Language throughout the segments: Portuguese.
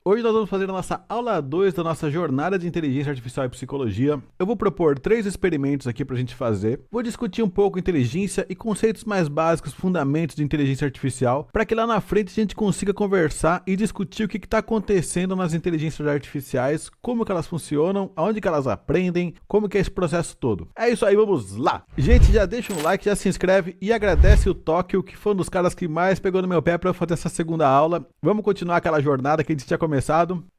Hoje nós vamos fazer a nossa aula 2 da nossa jornada de inteligência artificial e psicologia. Eu vou propor 3 experimentos aqui pra gente fazer. Vou discutir um pouco inteligência e conceitos mais básicos, fundamentos de inteligência artificial, para que lá na frente a gente consiga conversar e discutir o que está acontecendo nas inteligências artificiais, como que elas funcionam, aonde que elas aprendem, como que é esse processo todo. É isso aí, vamos lá! Gente, já deixa um like, já se inscreve e agradece o Tóquio, que foi um dos caras que mais pegou no meu pé para fazer essa segunda aula. Vamos continuar aquela jornada que a gente tinha começado.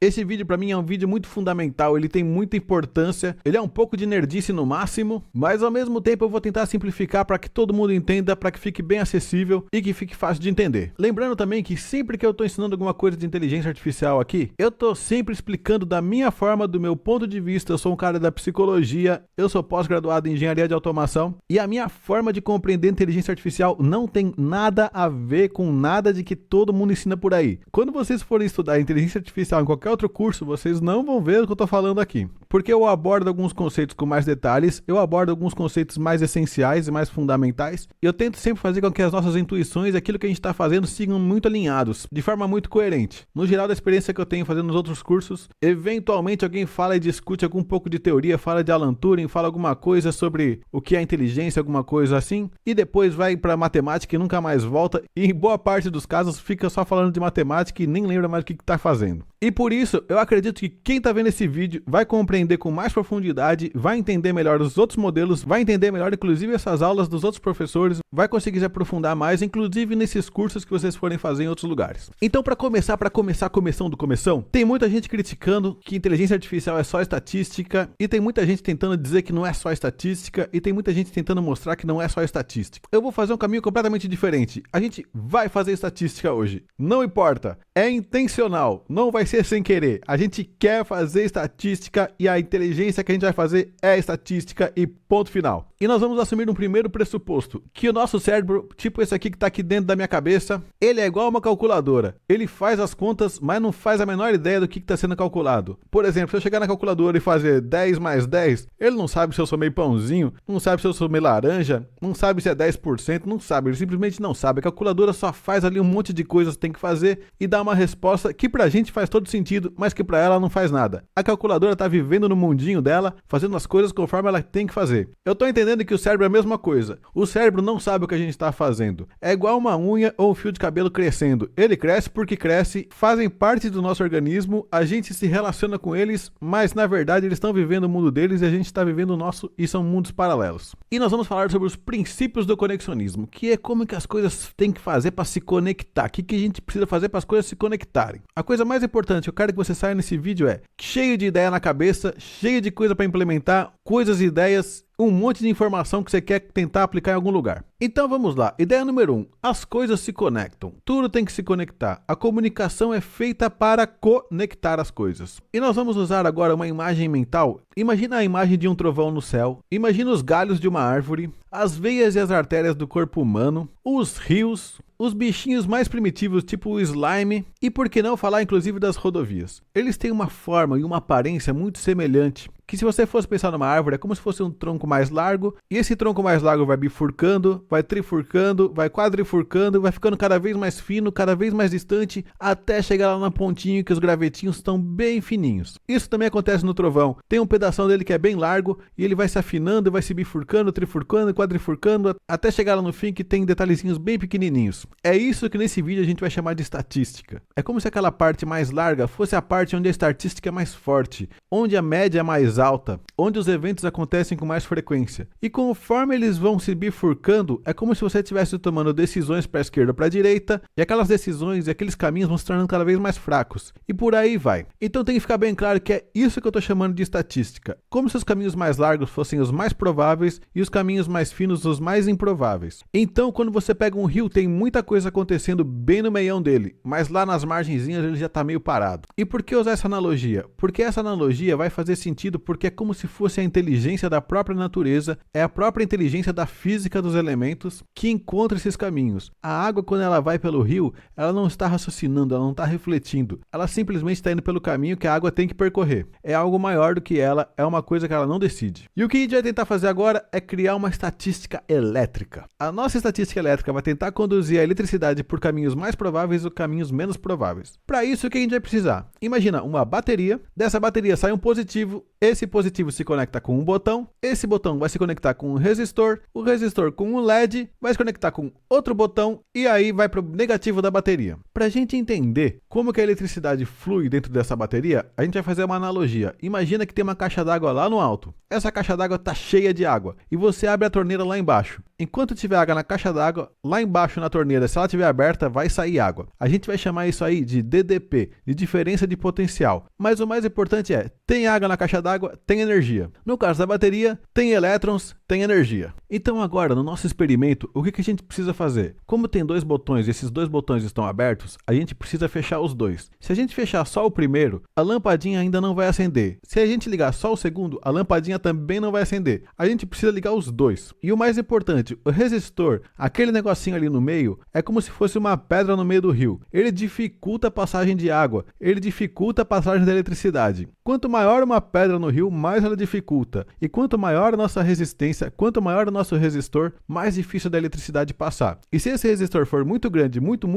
Esse vídeo para mim é um vídeo muito fundamental, ele tem muita importância, ele é um pouco de nerdice no máximo, mas ao mesmo tempo eu vou tentar simplificar para que todo mundo entenda, para que fique bem acessível e que fique fácil de entender. Lembrando também que sempre que eu estou ensinando alguma coisa de inteligência artificial aqui, eu estou sempre explicando da minha forma, do meu ponto de vista. Eu sou um cara da psicologia, eu sou pós-graduado em engenharia de automação e a minha forma de compreender inteligência artificial não tem nada a ver com nada de que todo mundo ensina por aí. Quando vocês forem estudar inteligência artificial em qualquer outro curso, vocês não vão ver o que eu estou falando aqui, porque eu abordo alguns conceitos com mais detalhes, eu abordo alguns conceitos mais essenciais e mais fundamentais, e eu tento sempre fazer com que as nossas intuições, aquilo que a gente está fazendo, sigam muito alinhados, de forma muito coerente. No geral da experiência que eu tenho fazendo nos outros cursos, eventualmente alguém fala e discute algum pouco de teoria, fala de Alan Turing, fala alguma coisa sobre o que é inteligência, alguma coisa assim, e depois vai para matemática e nunca mais volta, e em boa parte dos casos fica só falando de matemática e nem lembra mais o que está fazendo. E por isso, eu acredito que quem está vendo esse vídeo vai compreender com mais profundidade, vai entender melhor os outros modelos, vai entender melhor inclusive essas aulas dos outros professores, vai conseguir se aprofundar mais, inclusive nesses cursos que vocês forem fazer em outros lugares. Então, para começar começão do começão, tem muita gente criticando que inteligência artificial é só estatística, e tem muita gente tentando dizer que não é só estatística, e tem muita gente tentando mostrar que não é só estatística. Eu vou fazer um caminho completamente diferente. A gente vai fazer estatística hoje. Não importa. É intencional. Não vai ser sem querer. A gente quer fazer estatística e a inteligência que a gente vai fazer é estatística e ponto final. E nós vamos assumir um primeiro pressuposto, que o nosso cérebro, tipo esse aqui que está aqui dentro da minha cabeça, ele é igual uma calculadora. Ele faz as contas, mas não faz a menor ideia do que está sendo calculado. Por exemplo, se eu chegar na calculadora e fazer 10 mais 10, ele não sabe se eu sou meio pãozinho, não sabe se eu sou meio laranja, não sabe se é 10%, não sabe, ele simplesmente não sabe. A calculadora só faz ali um monte de coisas que tem que fazer e dá uma resposta que pra gente faz todo sentido, mas que pra ela não faz nada. A calculadora tá vivendo no mundinho dela, fazendo as coisas conforme ela tem que fazer. Eu tô entendendo que o cérebro é a mesma coisa. O cérebro não sabe o que a gente está fazendo. É igual uma unha ou um fio de cabelo crescendo. Ele cresce porque cresce, fazem parte do nosso organismo, a gente se relaciona com eles, mas na verdade eles estão vivendo o mundo deles e a gente está vivendo o nosso, e são mundos paralelos. E nós vamos falar sobre os princípios do conexionismo, que é como que as coisas têm que fazer para se conectar, o que a gente precisa fazer para as coisas se conectarem. A coisa mais importante, eu quero que você saia nesse vídeo cheio de ideia na cabeça, cheio de coisa para implementar, coisas e ideias, um monte de informação que você quer tentar aplicar em algum lugar. Então vamos lá. Ideia número 1. As coisas se conectam. Tudo tem que se conectar. A comunicação é feita para conectar as coisas. E nós vamos usar agora uma imagem mental. Imagina a imagem de um trovão no céu. Imagina os galhos de uma árvore, as veias e as artérias do corpo humano, os rios, os bichinhos mais primitivos, tipo o slime, e por que não falar inclusive das rodovias. Eles têm uma forma e uma aparência muito semelhante, que se você fosse pensar numa árvore, é como se fosse um tronco mais largo, e esse tronco mais largo vai bifurcando, vai trifurcando, vai quadrifurcando, vai ficando cada vez mais fino, cada vez mais distante, até chegar lá na pontinha que os gravetinhos estão bem fininhos. Isso também acontece no trovão. Tem um pedação dele que é bem largo, e ele vai se afinando, vai se bifurcando, trifurcando, quadrifurcando, até chegar lá no fim que tem detalhezinhos bem pequenininhos. É isso que nesse vídeo a gente vai chamar de estatística. É como se aquela parte mais larga fosse a parte onde a estatística é mais forte, onde a média é mais alta, onde os eventos acontecem com mais frequência. E conforme eles vão se bifurcando, é como se você estivesse tomando decisões para a esquerda ou para a direita, e aquelas decisões e aqueles caminhos vão se tornando cada vez mais fracos. E por aí vai. Então tem que ficar bem claro que é isso que eu estou chamando de estatística. Como se os caminhos mais largos fossem os mais prováveis e os caminhos mais finos os mais improváveis. Então quando você pega um rio, tem muita coisa acontecendo bem no meião dele, mas lá nas margenzinhas ele já está meio parado. E por que usar essa analogia? Porque essa analogia vai fazer sentido porque é como se fosse a inteligência da própria natureza, é a própria inteligência da física dos elementos que encontra esses caminhos. A água, quando ela vai pelo rio, ela não está raciocinando, ela não está refletindo, ela simplesmente está indo pelo caminho que a água tem que percorrer. É algo maior do que ela, é uma coisa que ela não decide. E o que a gente vai tentar fazer agora é criar uma estatística elétrica. A nossa estatística elétrica vai tentar conduzir a eletricidade por caminhos mais prováveis ou caminhos menos prováveis. Para isso, o que a gente vai precisar? Imagina uma bateria, dessa bateria sai um positivo, esse positivo se conecta com um botão, esse botão vai se conectar com um resistor, o resistor com um LED, vai se conectar com outro botão e aí vai para o negativo da bateria. Para a gente entender como que a eletricidade flui dentro dessa bateria, a gente vai fazer uma analogia. Imagina que tem uma caixa d'água lá no alto. Essa caixa d'água está cheia de água e você abre a torneira lá embaixo. Enquanto tiver água na caixa d'água, lá embaixo na torneira, se ela estiver aberta, vai sair água. A gente vai chamar isso aí de DDP, de diferença de potencial. Mas o mais importante é, tem água na caixa d'água, tem energia. No caso da bateria, tem elétrons, tem energia. Então agora, no nosso experimento, o que a gente precisa fazer? Como tem dois botões e esses dois botões estão abertos, a gente precisa fechar os dois. Se a gente fechar só o primeiro, a lampadinha ainda não vai acender. Se a gente ligar só o segundo, a lampadinha também não vai acender. A gente precisa ligar os dois. E o mais importante, o resistor, aquele negocinho ali no meio, é como se fosse uma pedra no meio do rio. Ele dificulta a passagem de água, ele dificulta a passagem da eletricidade. Quanto maior uma pedra no rio, mais ela dificulta. E quanto maior a nossa resistência, quanto maior o nosso resistor, mais difícil da eletricidade passar. E se esse resistor for muito grande, muito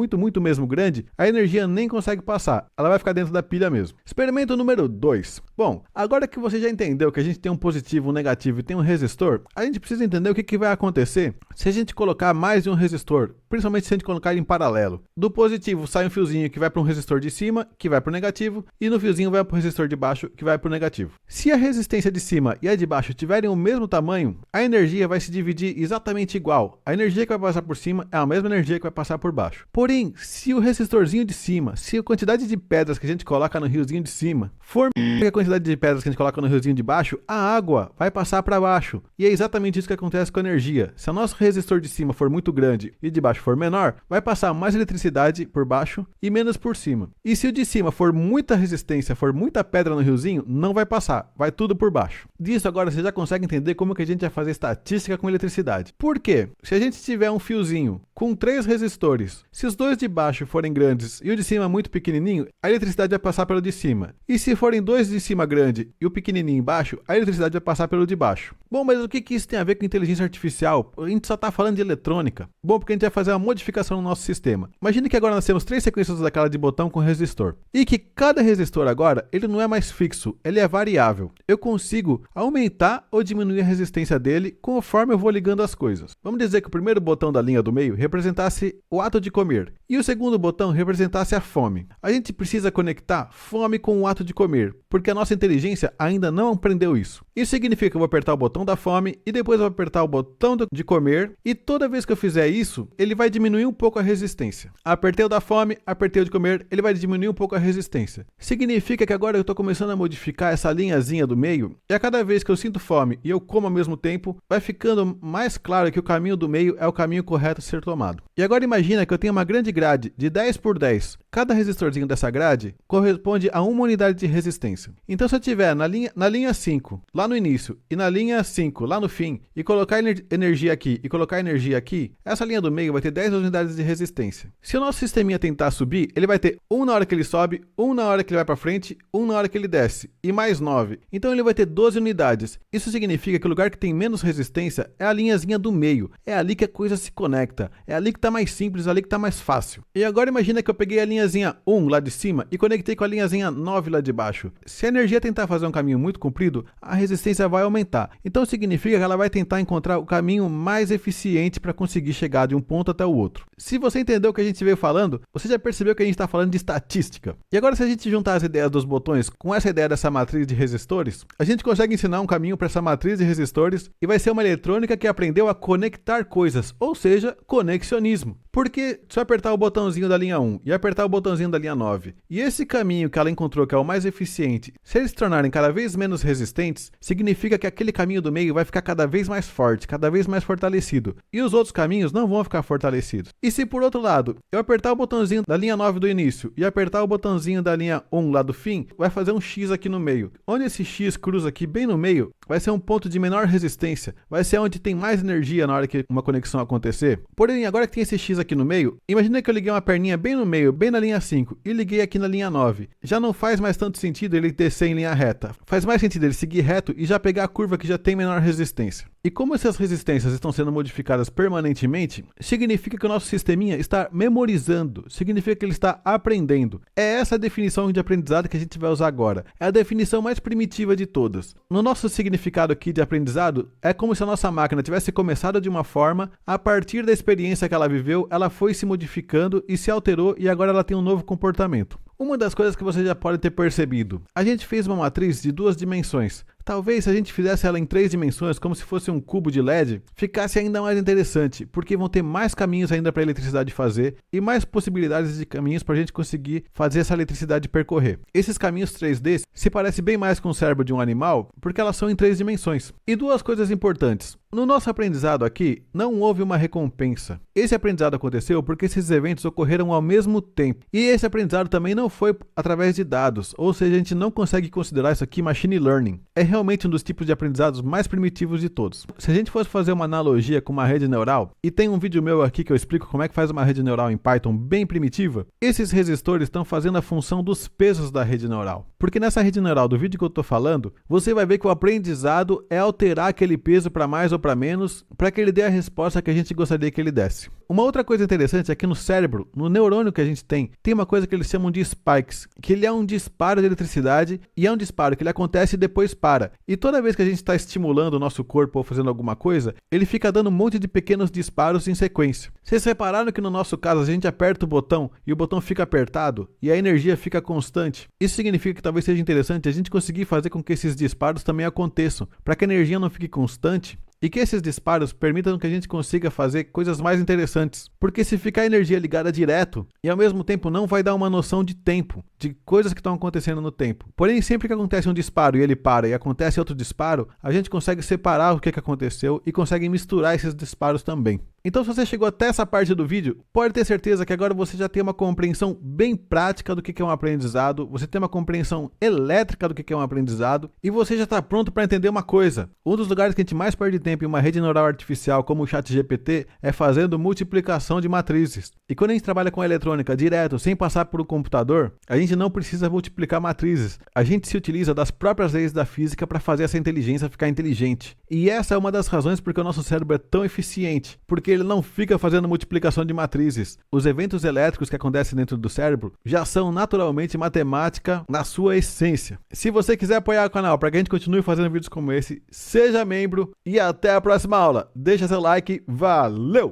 mesmo grande, a energia nem consegue passar. Ela vai ficar dentro da pilha mesmo. Experimento número 2. Bom, agora que você já entendeu que a gente tem um positivo, um negativo e tem um resistor, a gente precisa entender o que vai acontecer se a gente colocar mais de um resistor, principalmente se a gente colocar ele em paralelo. Do positivo sai um fiozinho que vai para um resistor de cima, que vai para o negativo, e no fiozinho vai para o resistor de baixo, que vai para o negativo. Se a resistência de cima e a de baixo tiverem o mesmo tamanho, a energia vai se dividir exatamente igual. A energia que vai passar por cima é a mesma energia que vai passar por baixo. Porém, se o resistorzinho de cima, se a quantidade de pedras que a gente coloca no riozinho de cima for a quantidade de pedras que a gente coloca no riozinho de baixo, a água vai passar para baixo. E é exatamente isso que acontece com a energia. Se o nosso resistor de cima for muito grande e de baixo for menor, vai passar mais eletricidade por baixo e menos por cima. E se o de cima for muita resistência, for muita pedra no riozinho, não vai passar, vai tudo por baixo. Disso agora você já consegue entender como que a gente vai fazer estatística com eletricidade. Por quê? Se a gente tiver um fiozinho com 3 resistores, se os dois de baixo forem grandes e o de cima muito pequenininho, a eletricidade vai passar pelo de cima. E se forem dois de cima grande e o pequenininho embaixo, a eletricidade vai passar pelo de baixo. Bom, mas o que isso tem a ver com inteligência artificial? A gente só está falando de eletrônica. Bom, porque a gente vai fazer uma modificação no nosso sistema. Imagine que agora nós temos 3 sequências daquela de botão com resistor. E que cada resistor agora, ele não é mais fixo, ele é variável. Eu consigo aumentar ou diminuir a resistência dele conforme eu vou ligando as coisas. Vamos dizer que o primeiro botão da linha do meio representasse o ato de comer e o segundo botão representasse a fome. A gente precisa conectar fome com o ato de comer, porque a nossa inteligência ainda não aprendeu isso. Isso significa que eu vou apertar o botão da fome e depois eu vou apertar o botão de comer e toda vez que eu fizer isso, ele vai diminuir um pouco a resistência. Apertei o da fome, apertei o de comer, ele vai diminuir um pouco a resistência. Significa que agora eu estou começando a modificar essa linhazinha do meio e a cada vez que eu sinto fome e eu como ao mesmo tempo, vai ficando mais claro que o caminho do meio é o caminho correto a ser tomado. E agora imagina que eu tenho uma grande grade de 10 por 10. Cada resistorzinho dessa grade corresponde a uma unidade de resistência. Então se eu tiver na linha 5, lá no início, e na linha 5, lá no fim, e colocar energia aqui e colocar energia aqui, essa linha do meio vai ter 10 unidades de resistência. Se o nosso sisteminha tentar subir, ele vai ter 1 na hora que ele sobe, 1 na hora que ele vai para frente, 1 na hora que ele desce, e mais 9. Então ele vai ter 12 unidades. Isso significa que o lugar que tem menos resistência é a linhazinha do meio. É ali que a coisa se conecta. É ali que está mais simples, é ali que está mais fácil. E agora imagina que eu peguei a linhazinha 1 lá de cima e conectei com a linhazinha 9 lá de baixo. Se a energia tentar fazer um caminho muito comprido, a resistência vai aumentar. Então significa que ela vai tentar encontrar o caminho mais eficiente para conseguir chegar de um ponto até o outro. Se você entendeu o que a gente veio falando, você já percebeu que a gente está falando de estatística. E agora se a gente juntar as ideias dos botões com essa ideia dessa matriz de resistores, a gente consegue ensinar um caminho para essa matriz de resistores e vai ser uma eletrônica que aprendeu a conectar coisas, ou seja, conexionismo. Porque se eu apertar o botãozinho da linha 1 e apertar o botãozinho da linha 9, e esse caminho que ela encontrou que é o mais eficiente, se eles se tornarem cada vez menos resistentes, significa que aquele caminho do meio vai ficar cada vez mais forte, cada vez mais fortalecido. E os outros caminhos não vão ficar fortalecidos. E se por outro lado, eu apertar o botãozinho da linha 9 do início e apertar o botãozinho da linha 1 lá do fim, vai fazer um X aqui no meio. Onde esse X cruza aqui bem no meio, vai ser um ponto de menor resistência. Vai ser onde tem mais energia na hora que uma conexão acontecer. Porém, agora que tem esse X aqui no meio, imagina que eu liguei uma perninha bem no meio, bem na linha 5, e liguei aqui na linha 9. Já não faz mais tanto sentido ele descer em linha reta. Faz mais sentido ele seguir reto e já pegar a curva que já tem menor resistência. E como essas resistências estão sendo modificadas permanentemente, significa que o nosso sisteminha está memorizando, significa que ele está aprendendo. É essa a definição de aprendizado que a gente vai usar agora. É a definição mais primitiva de todas. No nosso significado aqui de aprendizado, é como se a nossa máquina tivesse começado de uma forma, a partir da experiência que ela viveu, ela foi se modificando e se alterou e agora ela tem um novo comportamento. Uma das coisas que você já pode ter percebido, a gente fez uma matriz de 2 dimensões. Talvez se a gente fizesse ela em 3 dimensões, como se fosse um cubo de LED, ficasse ainda mais interessante, porque vão ter mais caminhos ainda para a eletricidade fazer e mais possibilidades de caminhos para a gente conseguir fazer essa eletricidade percorrer. Esses caminhos 3D se parecem bem mais com o cérebro de um animal, porque elas são em 3 dimensões. E 2 coisas importantes. No nosso aprendizado aqui, não houve uma recompensa. Esse aprendizado aconteceu porque esses eventos ocorreram ao mesmo tempo. E esse aprendizado também não foi através de dados, ou seja, a gente não consegue considerar isso aqui machine learning. É realmente um dos tipos de aprendizados mais primitivos de todos. Se a gente fosse fazer uma analogia com uma rede neural, e tem um vídeo meu aqui que eu explico como é que faz uma rede neural em Python bem primitiva, esses resistores estão fazendo a função dos pesos da rede neural. Porque nessa rede neural do vídeo que eu estou falando, você vai ver que o aprendizado é alterar aquele peso para mais ou para menos, para que ele dê a resposta que a gente gostaria que ele desse. Uma outra coisa interessante é que no cérebro, no neurônio que a gente tem uma coisa que eles chamam de spikes, que ele é um disparo de eletricidade e é um disparo que ele acontece e depois para. E toda vez que a gente está estimulando o nosso corpo ou fazendo alguma coisa, ele fica dando um monte de pequenos disparos em sequência. Vocês repararam que no nosso caso a gente aperta o botão e o botão fica apertado e a energia fica constante? Isso significa que talvez seja interessante a gente conseguir fazer com que esses disparos também aconteçam, para que a energia não fique constante e que esses disparos permitam que a gente consiga fazer coisas mais interessantes. Porque se ficar a energia ligada direto, e ao mesmo tempo não vai dar uma noção de tempo, de coisas que estão acontecendo no tempo. Porém, sempre que acontece um disparo e ele para e acontece outro disparo, a gente consegue separar o que aconteceu e consegue misturar esses disparos também. Então, se você chegou até essa parte do vídeo, pode ter certeza que agora você já tem uma compreensão bem prática do que é um aprendizado, você tem uma compreensão elétrica do que é um aprendizado, e você já está pronto para entender uma coisa. Um dos lugares que a gente mais perde tempo em uma rede neural artificial como o ChatGPT é fazendo multiplicação de matrizes. E quando a gente trabalha com a eletrônica direto, sem passar por um computador, a gente não precisa multiplicar matrizes. A gente se utiliza das próprias leis da física para fazer essa inteligência ficar inteligente. E essa é uma das razões porque o nosso cérebro é tão eficiente, porque ele não fica fazendo multiplicação de matrizes. Os eventos elétricos que acontecem dentro do cérebro já são naturalmente matemática na sua essência. Se você quiser apoiar o canal para que a gente continue fazendo vídeos como esse, seja membro e até a próxima aula. Deixa seu like, valeu!